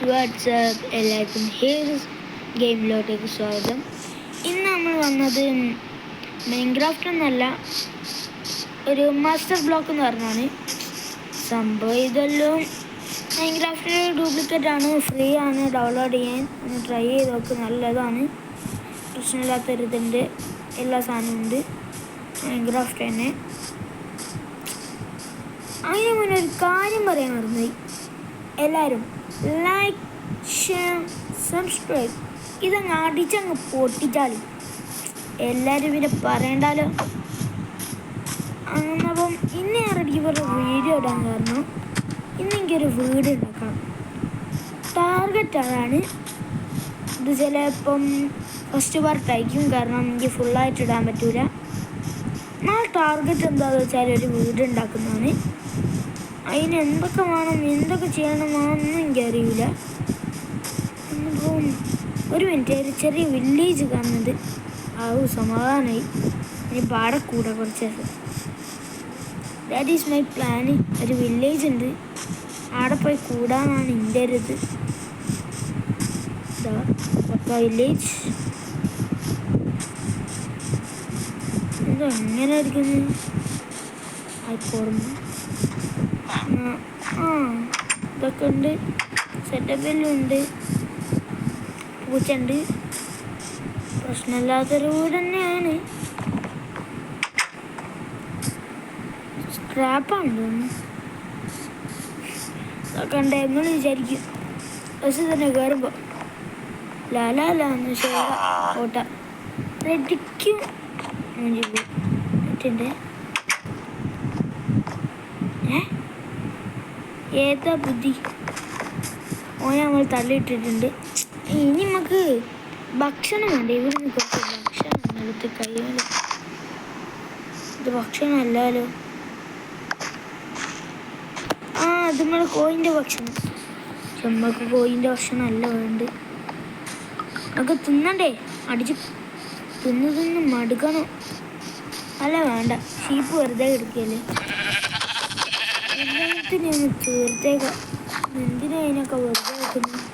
WhatsApp എല്ലാവർക്കും Hayes ഗെയിമിലോട്ടേക്ക് സ്വാഗതം. ഇന്ന് നമ്മൾ വന്നത് മൈൻക്രാഫ്റ്റ് എന്നല്ല, ഒരു മാസ്റ്റർ ബ്ലോക്ക് എന്ന് പറഞ്ഞാണ് സംഭവം. ഇതെല്ലാം മൈൻക്രാഫ്റ്റിൻ്റെ ഡ്യൂപ്ലിക്കേറ്റ് ആണ്, ഫ്രീ ആണ്, ഡൗൺലോഡ് ചെയ്യാൻ ഒന്ന് ട്രൈ ചെയ്ത് നോക്ക്, നല്ലതാണ്, പ്രശ്നമില്ലാത്തൊരിതുണ്ട്, എല്ലാ സാധനവും ഉണ്ട് മൈൻക്രാഫ്റ്റ് തന്നെ. അതിന് മുന്നേ ഒരു കാര്യം പറയാൻ മറന്നുപോയി, എല്ലാവരും ലൈക്ക്, ഷെയർ, സബ്സ്ക്രൈബ് ഇതങ്ങ് അടിച്ചങ്ങ് പൊട്ടിച്ചാലും എല്ലാവരും പിന്നെ പറയണ്ടല്ലോ. അപ്പം ഇന്ന് ഞാൻ റെഡിക്ക് പറഞ്ഞ വീഡിയോ ഇടാൻ കാരണം ഇന്ന് എനിക്കൊരു വീട് ഉണ്ടാക്കണം. ടാർഗറ്റ് അതാണ്. ഇത് ചിലപ്പം ഫസ്റ്റ് പാർട്ടായിരിക്കും, കാരണം എനിക്ക് ഫുള്ളായിട്ട് ഇടാൻ പറ്റൂല. ആ ടാർഗറ്റ് എന്താണെന്ന് വെച്ചാൽ ഒരു വീട് ഉണ്ടാക്കുന്നതാണ്. അതിന് എന്തൊക്കെ വേണം, എന്തൊക്കെ ചെയ്യണമെന്നൊന്നും എനിക്കറിയില്ല. അപ്പം ഒരു മിനിറ്റ്, ഒരു ചെറിയ വില്ലേജ് കാണുന്നത് സമാധാനമായി. ഇനി പാടക്കൂടെ കുറച്ച് ദിവസം. That is my plan. ഒരു വില്ലേജ് ഉണ്ട്, അവിടെ പോയി കൂടാനാണ് എൻ്റെ ഒരു ഇത്. വില്ലേജ് എന്തോ എങ്ങനെ ഇരിക്കുന്നത് ആയിക്കോടുന്നു. ഇതൊക്കെ ഉണ്ട്, സെറ്റപ്പെല്ലാം ഉണ്ട്, പൂച്ചുണ്ട്, പ്രശ്നമില്ലാത്തൊരു വീട് തന്നെയാണ്. സ്ക്രാപ്പാണ് തോന്നുന്നു. ഇതൊക്കെ ഉണ്ടായിരുന്നു വിചാരിക്കും, ബസ് തന്നെ കയറുമ്പോൾ ലാലാന്ന് ഓട്ട റെഡിക്കും മറ്റേ ഏതാ ബുദ്ധി ഓനെ നമ്മൾ തള്ളിയിട്ടിട്ടുണ്ട്. ഇനി നമുക്ക് ഭക്ഷണം വേണ്ട, ഇവിടെ നിന്ന് കുറച്ച് ഭക്ഷണം എടുത്ത് കഴിയുമല്ലോ. ഇത് ഭക്ഷണമല്ലല്ലോ, അത് നമ്മളെ കോയിൻ്റെ ഭക്ഷണം. നമുക്ക് കോയിൻ്റെ ഭക്ഷണം അല്ല വേണ്ട, നമുക്ക് തിന്നണ്ടേ, അടിച്ച് തിന്ന് മടുക്കണം. അല്ല വേണ്ട, ഷീപ്പ് വെറുതെ എടുക്കുകയല്ലേ, എല്ലാത്തിനും ഒന്ന് ചേർത്തേക്കാം. എന്തിനാ അതിനൊക്കെ വെറുതെ വെക്കുന്നത്?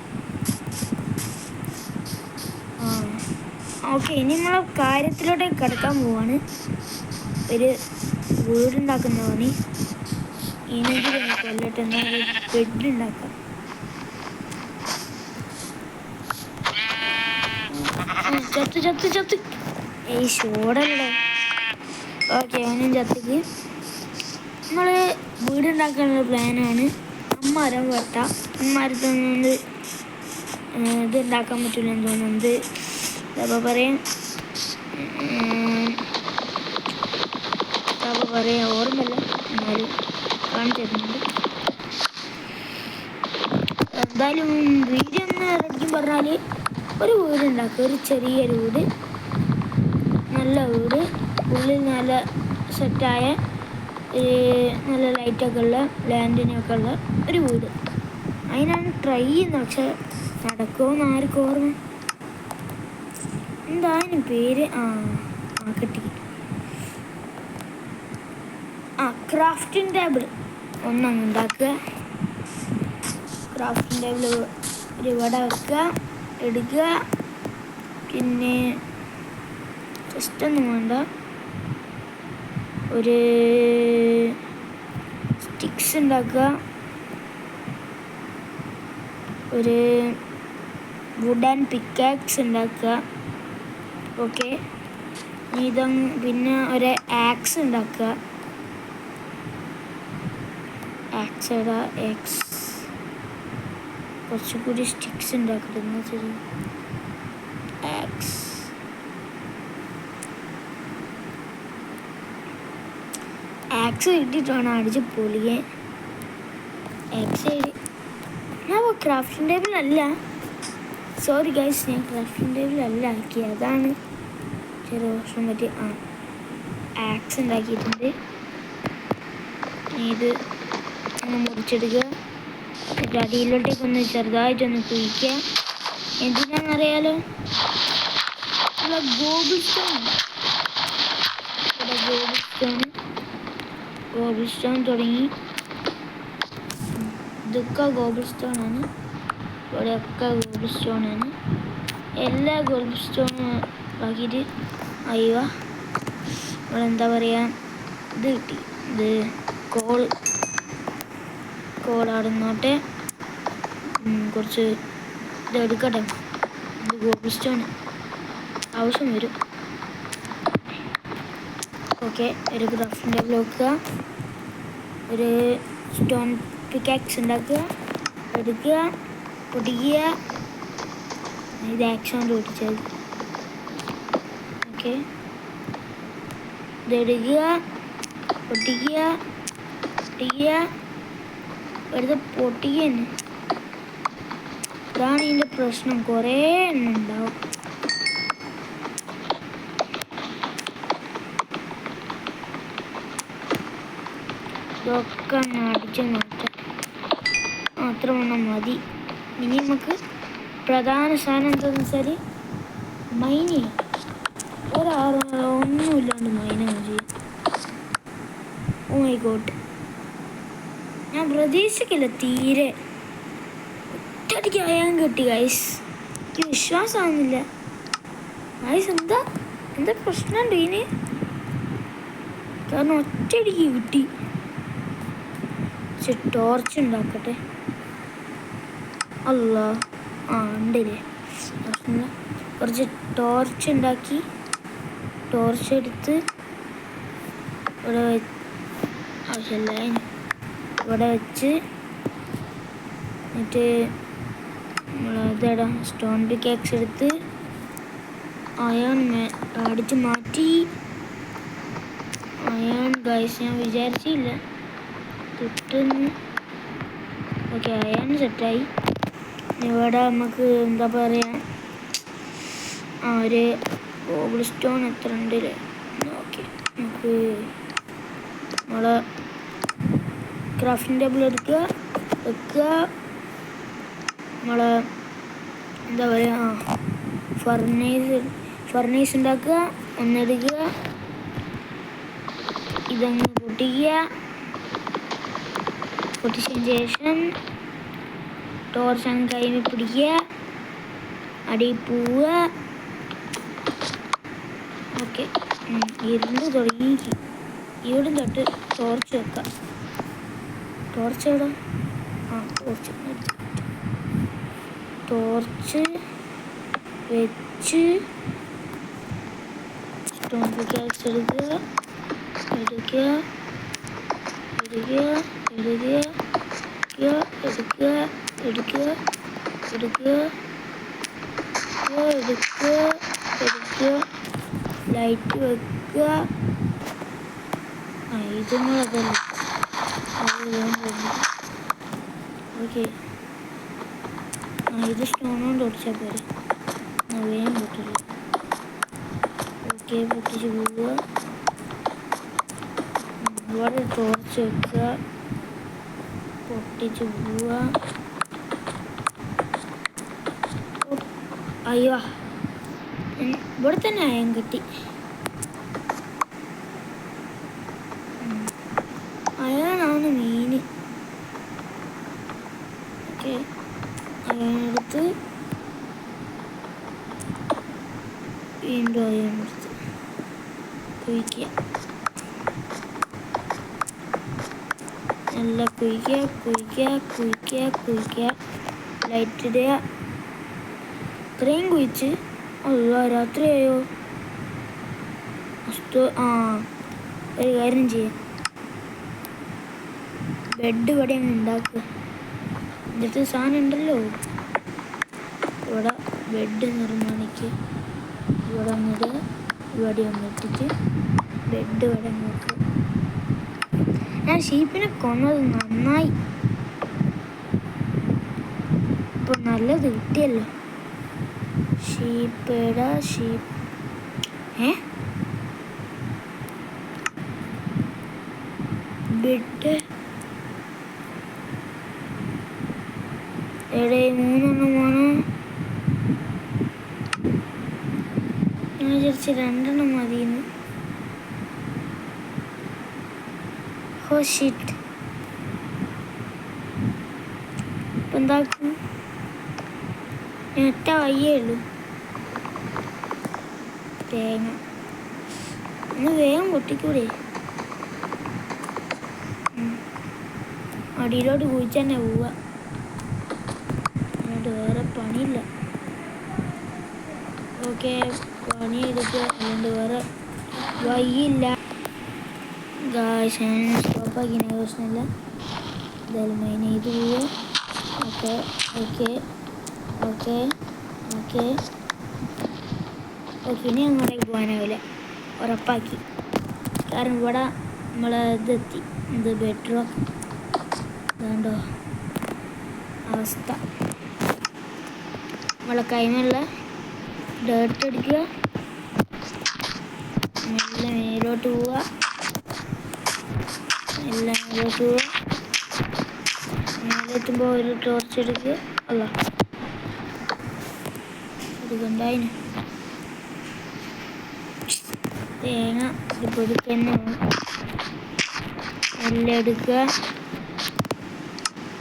ഓക്കെ, ഇനി നമ്മളെ കാര്യത്തിലോട്ടേക്ക് കിടക്കാൻ പോവാണ്. ഒരു വീടുണ്ടാക്കുന്ന പണി. ഇനെങ്കിലും കൊല്ലട്ടെ, എന്നാൽ ബെഡ് ഉണ്ടാക്കാം. ചത്ത് ഈ ഷോടല്ലേ. ഓക്കെ, അവനും ചത്തിക്ക്. നമ്മൾ വീടുണ്ടാക്കാനുള്ള പ്ലാനാണ്. മരം വെട്ടാം, മരത്തൊന്നുകൊണ്ട് ഇത് ഉണ്ടാക്കാൻ പറ്റില്ലെന്ന് തോന്നുന്നത്. അപ്പോൾ പറയാം ഓർമ്മല്ല, എന്നാലും കാണിച്ചു തരുന്നുണ്ട്. എന്തായാലും വീഡിയോ ഒന്ന് റെഡിക്കും പറഞ്ഞാൽ ഒരു വീടുണ്ടാക്കുക, ഒരു ചെറിയൊരു വീട്, നല്ല വീട്, ഉള്ളിൽ നല്ല സെറ്റായ നല്ല ലൈറ്റൊക്കെ ഉള്ള, ലാൻഡിനൊക്കെ ഉള്ള ഒരു വീട്. അതിനാണ് ട്രൈ ചെയ്യുന്നത്. പക്ഷെ നടക്കുമോയെന്ന് ആർക്കും ഓർമ്മ. എന്താ അതിന് പേര്? കിട്ടി. ക്രാഫ്റ്റിംഗ് ടേബിൾ ഒന്നങ്ങ് ഉണ്ടാക്കുക. ക്രാഫ്റ്റിംഗ് ടേബിൾ ഒരു ഇവിടെ വെക്കുക, എടുക്കുക. പിന്നെ ജസ്റ്റൊന്നും വേണ്ട, ഒരു സ്റ്റിക്സ് ഉണ്ടാക്കുക, ഒരു വുഡൻ പിക്കാക്സ് ഉണ്ടാക്കുക. ഓക്കെ, പിന്നെ ഒരു ആക്സ് ഉണ്ടാക്കുക. ആക്സ് കുറച്ചുകൂടി സ്റ്റിക്സ് ഉണ്ടാക്കിയിരുന്നു. ശരി, ആക്സ് കിട്ടിയിട്ട് വേണം അടിച്ച് പൊളിക്കാൻ. ഞാൻ ക്രാഫ്റ്റിംഗ് ടേബിളല്ല, സോറി ഗൈസ്, ഞാൻ ക്രാഫ്റ്റിംഗ് ടേബിളല്ല ആക്കിയത്, അതാണ് ചെറിയ വർഷം പറ്റി. ആക്സ് ഉണ്ടാക്കിയിട്ടുണ്ട്. ഇത് ഒന്ന് മുറിച്ചെടുക്കുക, എന്നിട്ട് അടിയിലോട്ടേക്കൊന്ന് ചെറുതായിട്ടൊന്ന് കുഴിക്കുക. എന്തിനാണെന്നറിയാലോ, ഗോബിൾ സ്റ്റോൺ തുടങ്ങി. ഇതൊക്കെ ഗോബിൾ സ്റ്റോൺ ആണ്. ഇവിടെയൊക്കെ ഗോൾഡ് സ്റ്റോണാണ്. എല്ലാ ഗോൾഡ് സ്റ്റോണും ആക്കിയിട്ട് അയ്യോ ഇവിടെ എന്താ പറയുക ഇത് കിട്ടി. ഇത് കോളാടുന്നോട്ടെ കുറച്ച് ഇത് എടുക്കട്ടെ. ഇത് ഗോൾഡ് സ്റ്റോൺ ആവശ്യം വരും. ഓക്കെ, ഒരു ക്രാഫ്റ്റിംഗ് ടേബിൾ വെക്കുക, ഒരു സ്റ്റോൺ പിക്കാക്സ് ഉണ്ടാക്കുക, എടുക്കുക, പൊട്ടിക്കുക. ഇത് ആക്ഷൻ പൊട്ടിച്ചത്. ഓക്കെ, ഇതെടുക്കുക, പൊട്ടിക്കുക, വെറുതെ പൊട്ടിക്കുക തന്നെ. ഇതാണ് ഇതിൻ്റെ പ്രശ്നം, കുറേ എണ്ണം ഉണ്ടാവും. ഇതൊക്കെ അടിച്ച് മാറ്റാം. അത്ര വണ്ണം മതി. ഇനി നമുക്ക് പ്രധാന സാധനം എന്താണെന്ന് വെച്ചാൽ മൈൻ ചെയ്യാം. ഒന്നുമില്ലാണ്ട് മൈനാണ് ചെയ്യും. ഓ മൈ ഗോഡ്, ഞാൻ പ്രതീക്ഷിക്കില്ല തീരെ. ഒറ്റയടിക്ക് അയാൻ കിട്ടി ഗൈസ്. എനിക്ക് വിശ്വാസമാകുന്നില്ല ഗൈസ്. എന്താ പ്രശ്നമുണ്ട് ഇതിന്? കാരണം ഒറ്റയടിക്ക് കിട്ടി. ടോർച്ച് ഉണ്ടാക്കട്ടെ. അല്ല ഉണ്ടല്ലേ കുറച്ച് ടോർച്ച് ഉണ്ടാക്കി. ടോർച്ച് എടുത്ത് ഇവിടെ ആവശ്യമില്ല, ഇവിടെ വെച്ച് എന്നിട്ട് നമ്മളതേടാ സ്റ്റോൺ പിക്കാക്സ് എടുത്ത് അയാൺ അടിച്ച് മാറ്റി. അയാൺ ഗൈസ് ഞാൻ വിചാരിച്ചില്ല കിട്ടുന്നു. ഓക്കെ, അയാൺ സെറ്റായി. ഇവിടെ നമുക്ക് എന്താ പറയുക ഒരു ഗോൾഡ് സ്റ്റോൺ എത്ര ഉണ്ടല്ലേ. ഓക്കെ, നമുക്ക് നമ്മളെ ക്രാഫ്റ്റിംഗ് ടേബിൾ എടുക്കുക, വെക്കുക. നമ്മളെ എന്താ പറയുക ഫർണേസ് ഉണ്ടാക്കുക. ഒന്നെടുക്കുക, ഇതങ്ങ് പൊട്ടിക്കുക. പൊട്ടിച്ചതിന് ശേഷം ടോർച്ച് അങ്ങ് കൈമ പിടിക്കുക, അടിയിൽ പോവുക. ഓക്കെ, ഇരുന്ന് തുടങ്ങി. ഇവിടെ തൊട്ട് ടോർച്ച് വെക്കാം. ടോർച്ച് എവിടെ? ടോർച്ച് വെച്ച് സ്റ്റോൺ പിക്കാക്സ് എടുക്കുക. ലൈറ്റ് വെക്കുക. ഇതൊന്നും അതല്ല. ഓക്കെ, ഇത് സ്റ്റോൺ കൊണ്ട് ഒടിച്ചാൽ പോരെ, വേഗം പൊട്ടില്ല. ഓക്കെ, പൊട്ടിച്ച് പോവുക. ഇവിടെ ടോർച്ച് വെക്കുക, പൊട്ടിച്ച് പോവുക. അയ്യോ, ഇവിടെ തന്നെ അയം കിട്ടി. അയാളാണ് മെയിൻ. ഓക്കെ, അയാളെടുത്ത് വീണ്ടും അയാളെടുത്ത് കുഴിക്കുക. നല്ല കുഴിക്കുക. ലൈറ്റ് ഇടുക. ഇത്രയും കുഴിച്ച് രാത്രിയായോ? ഒരു കാര്യം ചെയ്യാം, ബെഡ് ഇവിടെ അങ്ങ് ഉണ്ടാക്കുക. എന്നിട്ട് സാധനം ഉണ്ടല്ലോ ഇവിടെ ബെഡ് നിർമ്മാണിക്ക്. ഇവിടെ ഒന്നിടുക, ഇവിടെ ഒന്നിട്ടിട്ട് ബെഡ് ഇവിടെ നോക്കുക. ഞാൻ ഷീപ്പിനെ കൊന്നത് നന്നായി. ഇപ്പം നല്ലത് കിട്ടിയല്ലോ. ഷീപ്പ് ബെഡ് എവിടെ? 3 വേണോ? ഞാൻ വിചാരിച്ച് 2 മതിയെന്ന്. ഓ ഷിറ്റ്, ഇപ്പം എന്താക്കും? ഒറ്റ വയ്യേ ഉള്ളൂ. തേങ്ങ ഒന്ന് വേഗം പൊട്ടിക്കൂടെ? അടിയിലോട്ട് കുഴിച്ച് തന്നെ പോവുക. അതുകൊണ്ട് വേറെ പണിയില്ല. ഓക്കെ, പണിയെടുക്കുക, അതുകൊണ്ട് വേറെ വയ്യില്ല. സ്റ്റോപ്പാക്കിയ പ്രശ്നമില്ല. എന്തായാലും മെയിൻ ചെയ്ത് പോവുക. Okay okay okay okay okay. ഇനി അങ്ങോട്ടേക്ക് പോകാനാവില്ല, ഉറപ്പാക്കി. കാരണം ഇവിടെ നമ്മളെ ഇതെത്തി, ഇത് ബെഡ്റോക്ക്. അതുകൊണ്ടോ അവസ്ഥ. നമ്മളെ കൈമുള്ള ഡേർട്ട് എടുക്കുക, മെല്ലെ മേലോട്ട് പോവുക, എല്ലാം മേലോട്ട് പോവുക. മേലെത്തുമ്പോൾ ഒരു ടോർച്ച് എടുക്കുക. അല്ല അതുകൊണ്ടായിന് തേങ്ങ ഇത് പൊടിക്കന്നെ എല്ലാം എടുക്കുക.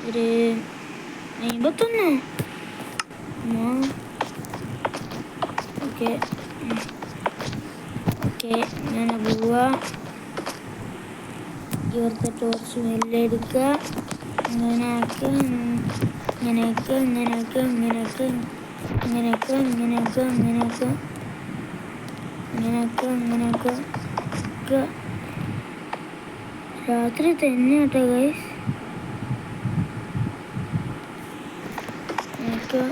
ഒരു 51. ഓക്കെ ഓക്കെ, ഇങ്ങനെ പോവുക. ഇവിടുത്തെ ടോർച്ച് മെല്ലെ എടുക്കുക. ഇങ്ങനെയൊക്കെ ഇങ്ങനെയൊക്കെ ഇങ്ങനെയൊക്കെ ഇങ്ങനെയൊക്കെ ഇങ്ങനെയൊക്കെ ഇങ്ങനെയൊക്കെ ഇങ്ങനെയൊക്കെ ഇങ്ങനെയൊക്കെ ഇങ്ങനെയൊക്കെ ഒക്കെ. രാത്രി തന്നെ കേട്ടോ ഗൈസ്. ഇങ്ങനെയൊക്കെ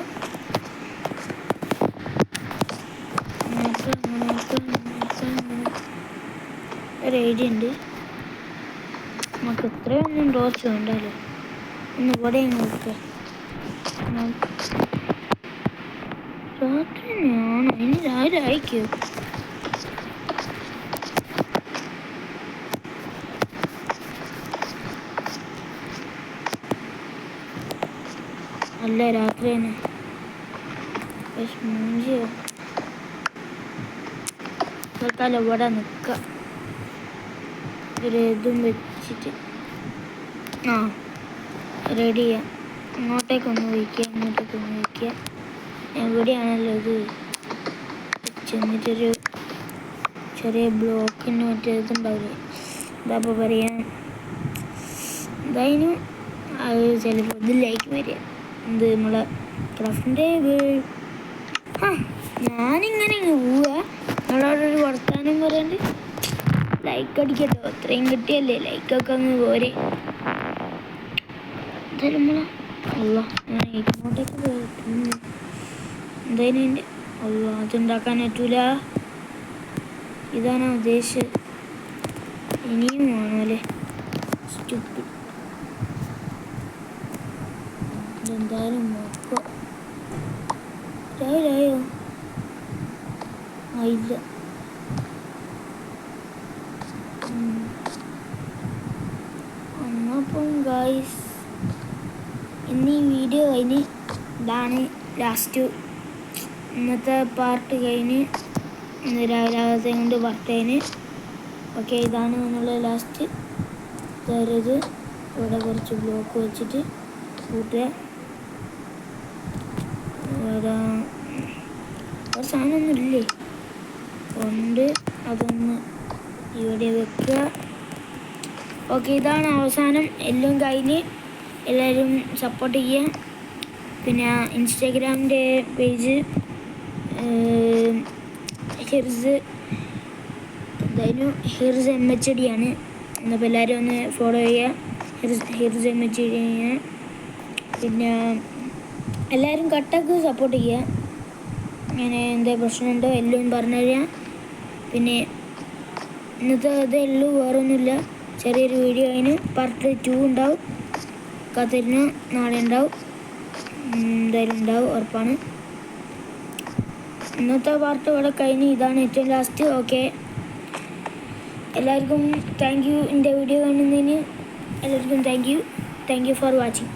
ഇങ്ങനെയൊക്കെ ഇങ്ങനെയൊക്കെ ഇങ്ങനെയൊക്കെ ഇങ്ങനെ ഒരു ഐഡിയ ഉണ്ട്. നമുക്ക് ഇത്രയൊന്നും ടോർച്ച് വേണ്ടല്ലോ. ഒന്ന് ഇവിടെ നോക്കുക. രാത്രി തന്നെയാണോ? ഇനി രാവിലെ അയക്കോ? അല്ല, രാത്രി തന്നെ. മൂഞ്ചിയോ? തൽക്കാലം ഇവിടെ നിൽക്കാം. ഒരു ഇതും വെച്ചിട്ട് റെഡി ചെയ്യാം. ഇങ്ങോട്ടേക്കൊന്ന് വയ്ക്കുക, ഇങ്ങോട്ടേക്കൊന്ന് വയ്ക്കുക. എവിടെയാണല്ലോ ഇത് ചെന്നിട്ടൊരു ചെറിയ ബ്ലോക്കിന് മറ്റേ ഇതുണ്ടാവില്ലേ, ഇതപ്പോൾ പറയാം. എന്തായാലും അത് ചിലപ്പോൾ ഇതിലേക്ക് വരിക. എന്ത് നമ്മളെ ക്രാഫ്റ്റിൻ്റെ ഞാനിങ്ങനെ പോവുക. നമ്മളോടൊരു വർത്താനം പറയാണ്ട് ലൈക്ക് അടിക്കട്ടോ. അത്രയും കിട്ടിയല്ലേ, ലൈക്കൊക്കെ അങ്ങ് പോരെ. എന്തായാലും നമ്മളെ ഞാൻ ഇങ്ങോട്ടേക്ക് പോയിരുന്നു. എന്തായാലും എൻ്റെ അതുണ്ടാക്കാൻ പറ്റൂല. ഇതാണ് ഉദ്ദേശിച്ചത്. ഇനിയും വേണം അല്ലേ? സ്റ്റുപ്പിഡ്. ഇതെന്തായാലും നോക്കുക. രാവിലെയോ? ഇല്ല. അപ്പം ഗായ്സ്, ഇന്ന് ഈ വീഡിയോ കഴിഞ്ഞ് ഇതാണ് ലാസ്റ്റ്. ഇന്നത്തെ പാർട്ട് കഴിഞ്ഞ് ഇന്ന് രാവിലെ കൊണ്ട് പറഞ്ഞതിന് ഓക്കെ. ഇതാണ് എന്നുള്ള ലാസ്റ്റ് തരുത്. ഇവിടെ കുറച്ച് ബ്ലോക്ക് വെച്ചിട്ട് കൂട്ടുക. ഒരു സാധനമൊന്നും ഇല്ലേ ഉണ്ട്, അതൊന്ന് ഇവിടെ വെക്കുക. ഓക്കെ, ഇതാണ് അവസാനം. എല്ലാം കഴിഞ്ഞ് എല്ലാവരും സപ്പോർട്ട് ചെയ്യുക. പിന്നെ ഇൻസ്റ്റാഗ്രാമിൻ്റെ പേജ് ഹിർസ് MHD ആണ്. എന്നപ്പോൾ എല്ലാവരും ഒന്ന് ഫോളോ ചെയ്യുക. ഹിർസ് MHD. പിന്നെ എല്ലാവരും കട്ടക്ക് സപ്പോർട്ട് ചെയ്യുക. അങ്ങനെ എന്താ പ്രശ്നമുണ്ടോ എല്ലാം പറഞ്ഞു തരാം. പിന്നെ ഇന്നത്തെ ഇതേ ഉള്ളൂ, വേറൊന്നുമില്ല. ചെറിയൊരു വീഡിയോ അതിന് പാർട്ട് 2 ഉണ്ടാവും. കാത്തിരുന്ന് നാളെ ഉണ്ടാവും, എന്തായാലും ഉണ്ടാവും, ഉറപ്പാണ്. ഇന്നത്തെ പാർട്ട് ഇവിടെ കഴിഞ്ഞ് ഇതാണ് ഏറ്റവും ലാസ്റ്റ്. ഓക്കെ, എല്ലാവർക്കും താങ്ക് യു. എൻ്റെ വീഡിയോ കാണുന്നതിന് എല്ലാവർക്കും താങ്ക് യു ഫോർ വാച്ചിങ്.